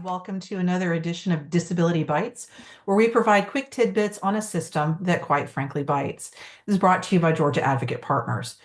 and welcome to another edition of Disability Bites, where we provide quick tidbits on a system that quite frankly bites. This is brought to you by Georgia Advocate Partners.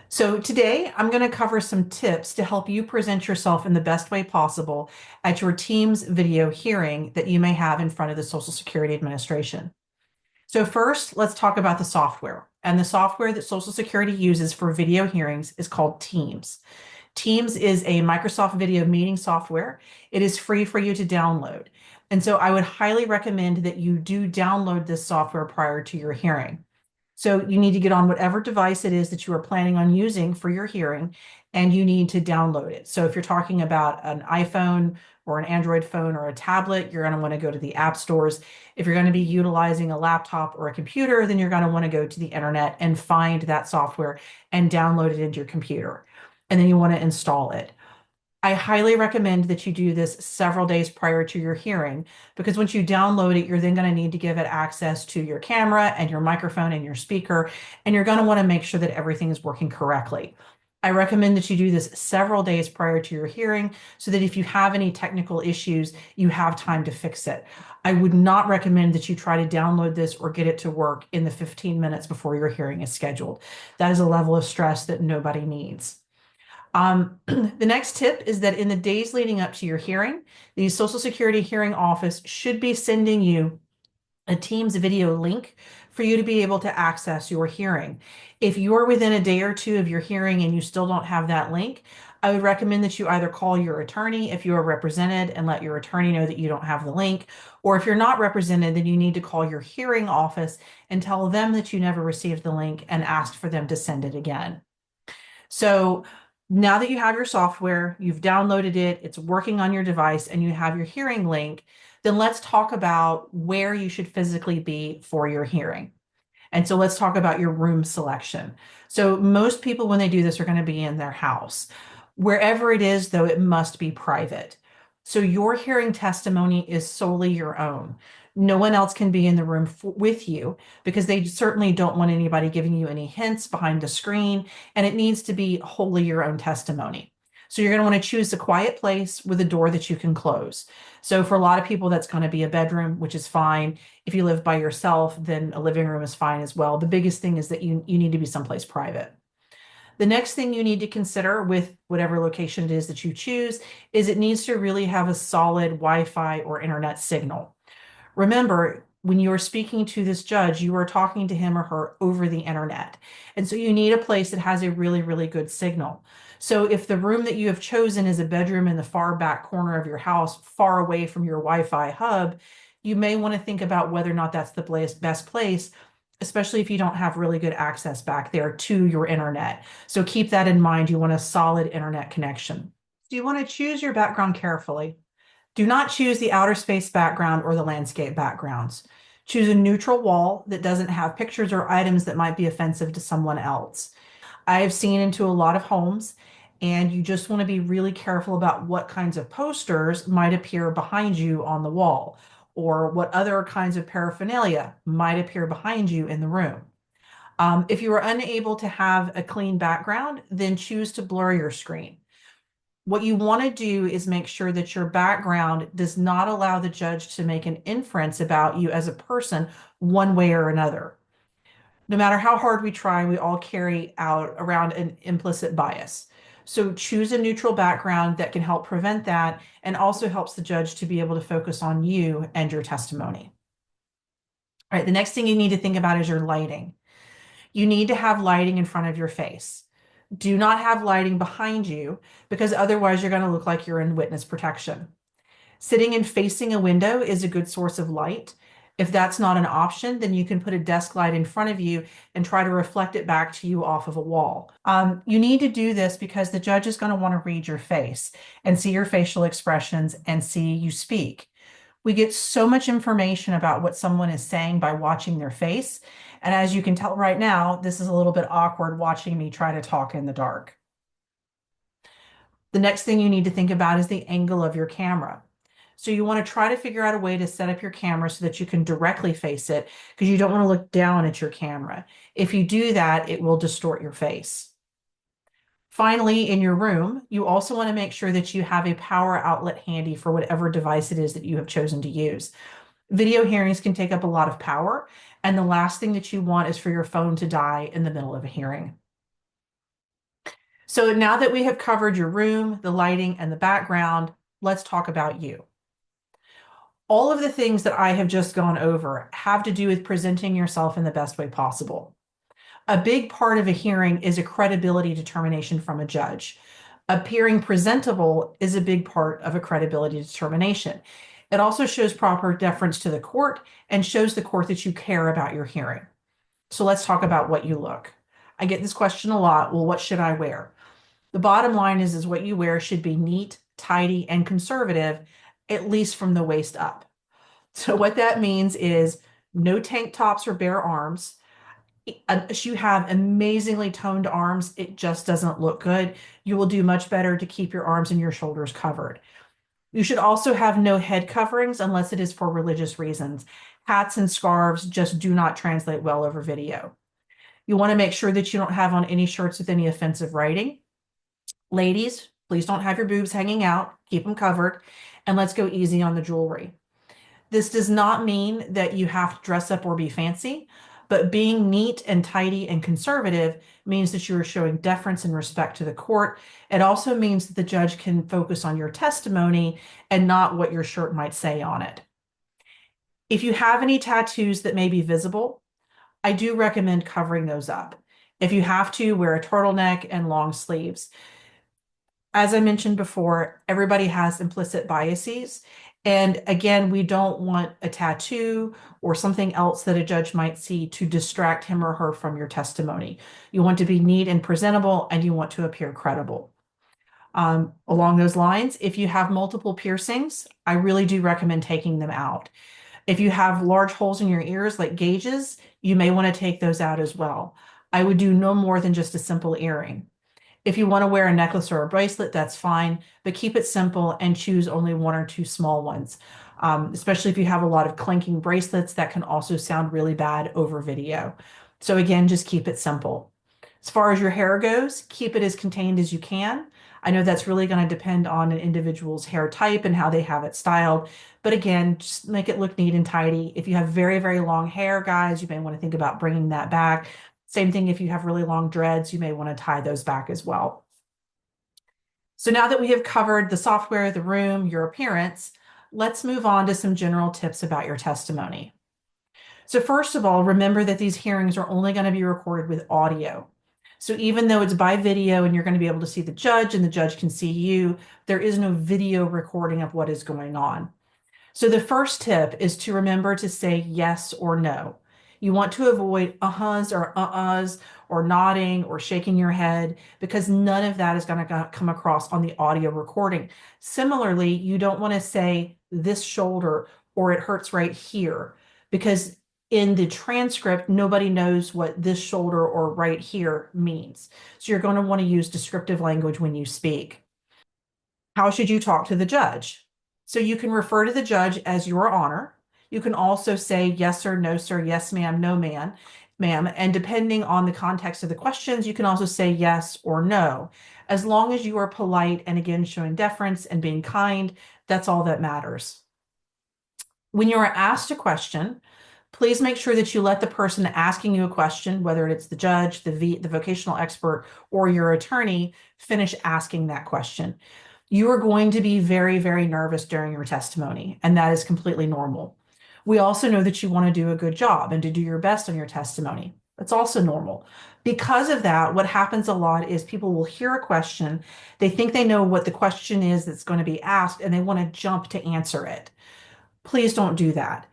So today I'm going to cover some tips to help you present yourself in the best way possible at your Teams video hearing that you may have in front of the Social Security Administration. So first, let's talk about the software. And the software that Social Security uses for video hearings is called Teams. Teams is a Microsoft video meeting software. It is free for you to download. And so I would highly recommend that you do download this software prior to your hearing. So you need to get on whatever device it is that you are planning on using for your hearing, and you need to download it. So if you're talking about an iPhone or an Android phone or a tablet, you're going to want to go to the app stores. If you're going to be utilizing a laptop or a computer, then you're going to want to go to the internet and find that software and download it into your computer. And then you want to install it. I highly recommend that you do this several days prior to your hearing, because once you download it, you're then going to need to give it access to your camera and your microphone and your speaker, and you're going to want to make sure that everything is working correctly. I recommend that you do this several days prior to your hearing so that if you have any technical issues, you have time to fix it. I would not recommend that you try to download this or get it to work in the 15 minutes before your hearing is scheduled. That is a level of stress that nobody needs. The next tip is that in the days leading up to your hearing, the Social Security Hearing Office should be sending you a Teams video link for you to be able to access your hearing. If you're within a day or two of your hearing and you still don't have that link, I would recommend that you either call your attorney if you are represented and let your attorney know that you don't have the link, or if you're not represented, then you need to call your hearing office and tell them that you never received the link and ask for them to send it again. So now that you have your software, you've downloaded it, it's working on your device, and you have your hearing link, then let's talk about where you should physically be for your hearing. And so let's talk about your room selection. So most people, when they do this, are going to be in their house. Wherever it is, though, it must be private. So your hearing testimony is solely your own. No one else can be in the room with you, because they certainly don't want anybody giving you any hints behind the screen, and it needs to be wholly your own testimony. So you're going to want to choose a quiet place with a door that you can close. So for a lot of people, that's going to be a bedroom, which is fine. If you live by yourself, then a living room is fine as well. The biggest thing is that you need to be someplace private. The next thing you need to consider with whatever location it is that you choose is it needs to really have a solid Wi-Fi or internet signal. Remember, when you are speaking to this judge, you are talking to him or her over the internet. And so you need a place that has a really, really good signal. So if the room that you have chosen is a bedroom in the far back corner of your house, far away from your Wi-Fi hub, you may want to think about whether or not that's the best place, especially if you don't have really good access back there to your internet. So keep that in mind. You want a solid internet connection. So you want to choose your background carefully. Do not choose the outer space background or the landscape backgrounds. Choose a neutral wall that doesn't have pictures or items that might be offensive to someone else. I have seen into a lot of homes, and you just want to be really careful about what kinds of posters might appear behind you on the wall, or what other kinds of paraphernalia might appear behind you in the room. If you are unable to have a clean background, then choose to blur your screen. What you want to do is make sure that your background does not allow the judge to make an inference about you as a person one way or another. No matter how hard we try, we all carry out around an implicit bias. So choose a neutral background that can help prevent that and also helps the judge to be able to focus on you and your testimony. All right, the next thing you need to think about is your lighting. You need to have lighting in front of your face. Do not have lighting behind you, because otherwise you're going to look like you're in witness protection. Sitting and facing a window is a good source of light. If that's not an option, then you can put a desk light in front of you and try to reflect it back to you off of a wall. You need to do this because the judge is going to want to read your face and see your facial expressions and see you speak. We get so much information about what someone is saying by watching their face. And as you can tell right now, this is a little bit awkward watching me try to talk in the dark. The next thing you need to think about is the angle of your camera. So you want to try to figure out a way to set up your camera so that you can directly face it, because you don't want to look down at your camera. If you do that, it will distort your face. Finally, in your room, you also want to make sure that you have a power outlet handy for whatever device it is that you have chosen to use. Video hearings can take up a lot of power, and the last thing that you want is for your phone to die in the middle of a hearing. So now that we have covered your room, the lighting, and the background, let's talk about you. All of the things that I have just gone over have to do with presenting yourself in the best way possible. A big part of a hearing is a credibility determination from a judge. Appearing presentable is a big part of a credibility determination. It also shows proper deference to the court and shows the court that you care about your hearing. So let's talk about what you look. I get this question a lot. Well, what should I wear? The bottom line is what you wear should be neat, tidy, and conservative, at least from the waist up. So what that means is no tank tops or bare arms. You have amazingly toned arms. It just doesn't look good. You will do much better to keep your arms and your shoulders covered. You should also have no head coverings unless it is for religious reasons. Hats and scarves just do not translate well over video. You want to make sure that you don't have on any shirts with any offensive writing. Ladies, please don't have your boobs hanging out. Keep them covered. And let's go easy on the jewelry. This does not mean that you have to dress up or be fancy, but being neat and tidy and conservative means that you are showing deference and respect to the court. It also means that the judge can focus on your testimony and not what your shirt might say on it. If you have any tattoos that may be visible, I do recommend covering those up. If you have to, wear a turtleneck and long sleeves. As I mentioned before, everybody has implicit biases. And again, we don't want a tattoo or something else that a judge might see to distract him or her from your testimony. You want to be neat and presentable, and you want to appear credible. Along those lines, if you have multiple piercings, I really do recommend taking them out. If you have large holes in your ears like gauges, you may want to take those out as well. I would do no more than just a simple earring. If you want to wear a necklace or a bracelet, that's fine, but keep it simple and choose only one or two small ones. Especially if you have a lot of clinking bracelets, that can also sound really bad over video. So again, just keep it simple. As far as your hair goes, keep it as contained as you can. I know that's really going to depend on an individual's hair type and how they have it styled. But again, just make it look neat and tidy. If you have very, very long hair, guys, you may want to think about bringing that back. Same thing if you have really long dreads, you may want to tie those back as well. So now that we have covered the software, the room, your appearance, let's move on to some general tips about your testimony. So first of all, remember that these hearings are only going to be recorded with audio. So even though it's by video and you're going to be able to see the judge and the judge can see you, there is no video recording of what is going on. So the first tip is to remember to say yes or no. You want to avoid uh-huhs or uh-uhs or nodding or shaking your head because none of that is going to come across on the audio recording. Similarly, you don't want to say this shoulder or it hurts right here because in the transcript, nobody knows what this shoulder or right here means. So you're going to want to use descriptive language when you speak. How should you talk to the judge? So you can refer to the judge as Your Honor. You can also say yes sir, no sir, yes ma'am, no ma'am. And depending on the context of the questions, you can also say yes or no. As long as you are polite and again showing deference and being kind, that's all that matters. When you are asked a question, please make sure that you let the person asking you a question, whether it's the judge, the vocational expert, or your attorney, finish asking that question. You are going to be very, very nervous during your testimony, and that is completely normal. We also know that you want to do a good job and to do your best on your testimony. That's also normal. Because of that, what happens a lot is people will hear a question, they think they know what the question is that's going to be asked, and they want to jump to answer it. Please don't do that.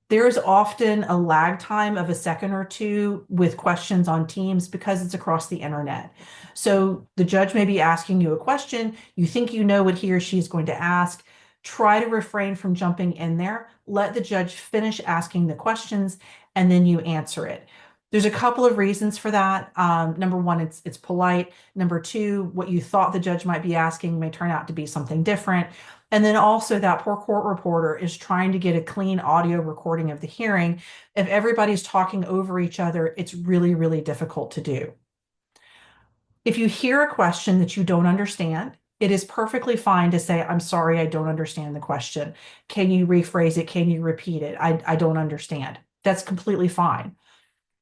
There is often a lag time of a second or two with questions on Teams because it's across the internet. So the judge may be asking you a question, you think you know what he or she is going to ask. Try to refrain from jumping in there. Let the judge finish asking the questions and then you answer it. There's a couple of reasons for that. Number one, it's polite. Number two, what you thought the judge might be asking may turn out to be something different. And then also that poor court reporter is trying to get a clean audio recording of the hearing. If everybody's talking over each other, it's really, really difficult to do. If you hear a question that you don't understand, it is perfectly fine to say, I'm sorry, I don't understand the question. Can you rephrase it? Can you repeat it? I don't understand. That's completely fine.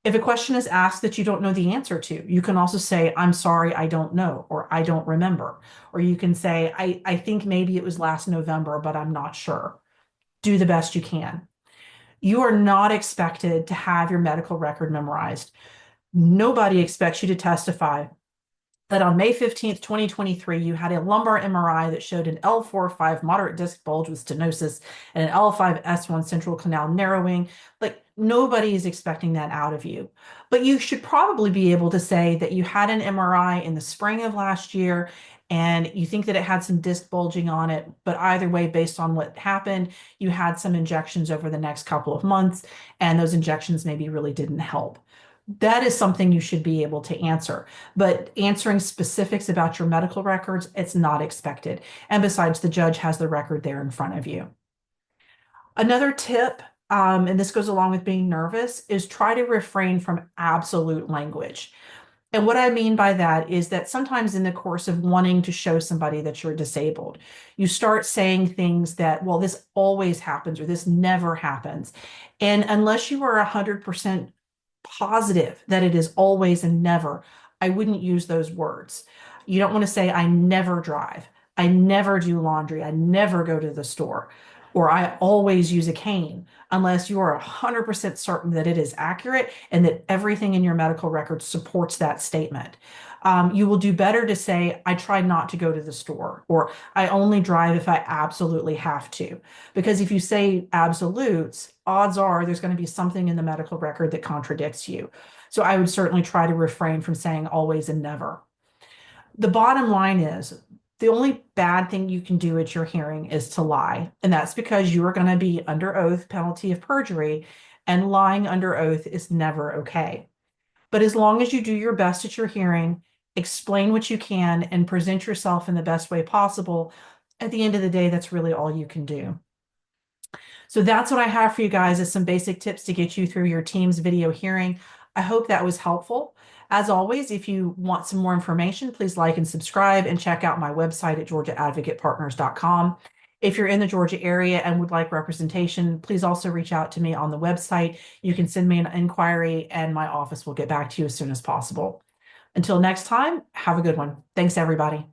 If a question is asked that you don't know the answer to, you can also say, I'm sorry, I don't know, or I don't remember. Or you can say, I think maybe it was last November, but I'm not sure. Do the best you can. You are not expected to have your medical record memorized. Nobody expects you to testify that on May 15th, 2023, you had a lumbar MRI that showed an L4-5 moderate disc bulge with stenosis and an L5-S1 central canal narrowing. Like, nobody is expecting that out of you. But you should probably be able to say that you had an MRI in the spring of last year and you think that it had some disc bulging on it. But either way, based on what happened, you had some injections over the next couple of months, and those injections maybe really didn't help. That is something you should be able to answer. But answering specifics about your medical records, it's not expected. And besides, the judge has the record there in front of you. Another tip, and this goes along with being nervous, is try to refrain from absolute language. And what I mean by that is that sometimes in the course of wanting to show somebody that you're disabled, you start saying things that, well, this always happens or this never happens. And unless you are 100% positive that it is always and never, I wouldn't use those words. You don't want to say, I never drive, I never do laundry, I never go to the store, or I always use a cane, unless you are 100% certain that it is accurate and that everything in your medical record supports that statement. You will do better to say, I try not to go to the store, or I only drive if I absolutely have to. Because if you say absolutes, odds are there's going to be something in the medical record that contradicts you. So I would certainly try to refrain from saying always and never. The bottom line is the only bad thing you can do at your hearing is to lie. And that's because you are going to be under oath, penalty of perjury, and lying under oath is never okay. But as long as you do your best at your hearing, explain what you can, and present yourself in the best way possible, at the end of the day, that's really all you can do. So that's what I have for you guys, is some basic tips to get you through your Teams video hearing. I hope that was helpful. As always, if you want some more information, please like and subscribe and check out my website at georgiaadvocatepartners.com. If you're in the Georgia area and would like representation, please also reach out to me on the website. You can send me an inquiry and my office will get back to you as soon as possible. Until next time, have a good one. Thanks, everybody.